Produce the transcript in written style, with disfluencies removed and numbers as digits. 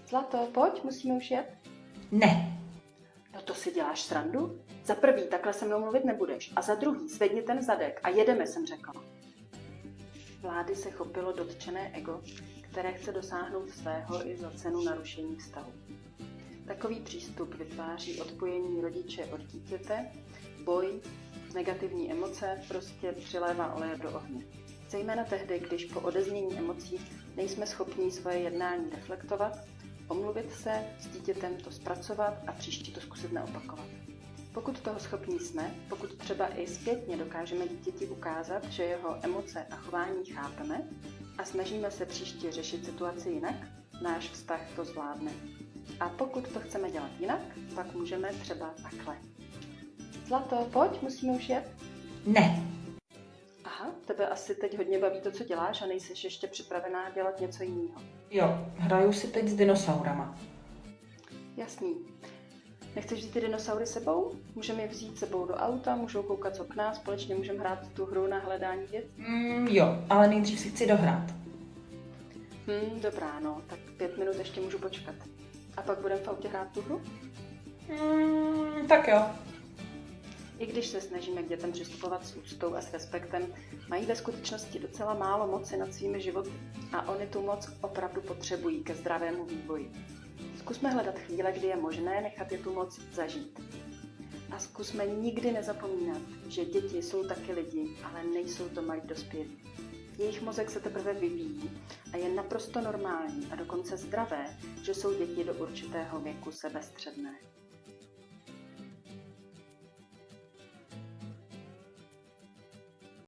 Zlato, pojď, musíme už jet. Ne. No to si děláš srandu? Za prvý, takhle se mnou mluvit nebudeš. A za druhý, zvedni ten zadek a jedeme, jsem řekla. Vlády se chopilo dotčené ego, které chce dosáhnout svého i za cenu narušení vztahu. Takový přístup vytváří odpojení rodiče od dítěte, boj, negativní emoce, prostě přilévá oleje do ohně. Zejména tehdy, když po odeznění emocí nejsme schopni svoje jednání reflektovat, omluvit se, s dítětem to zpracovat a příště to zkusit neopakovat. Pokud toho schopní jsme, pokud třeba i zpětně dokážeme dítěti ukázat, že jeho emoce a chování chápeme a snažíme se příště řešit situaci jinak, náš vztah to zvládne. A pokud to chceme dělat jinak, pak můžeme třeba takhle. Zlato, pojď, musíme už jet. Ne. Aha, tebe asi teď hodně baví to, co děláš a nejsi ještě připravená dělat něco jiného. Jo, hraju si teď s dinosaurama. Jasný. Nechceš vzít ty dinosaury sebou? Můžeme je vzít sebou do auta, můžou koukat z okna, společně můžeme hrát tu hru na hledání věcí. Jo, ale nejdřív si chci dohrát. Dobrá, no, tak 5 minut ještě můžu počkat. A pak budeme v autě hrát tu hru? Tak jo. I když se snažíme k dětem přistupovat s úctou a s respektem, mají ve skutečnosti docela málo moci nad svými životy a oni tu moc opravdu potřebují ke zdravému vývoji. Zkusme hledat chvíle, kdy je možné nechat je tu moc zažít. A zkusme nikdy nezapomínat, že děti jsou taky lidi, ale nejsou to malí dospělí. Jejich mozek se teprve vyvíjí a je naprosto normální a dokonce zdravé, že jsou děti do určitého věku sebestředné.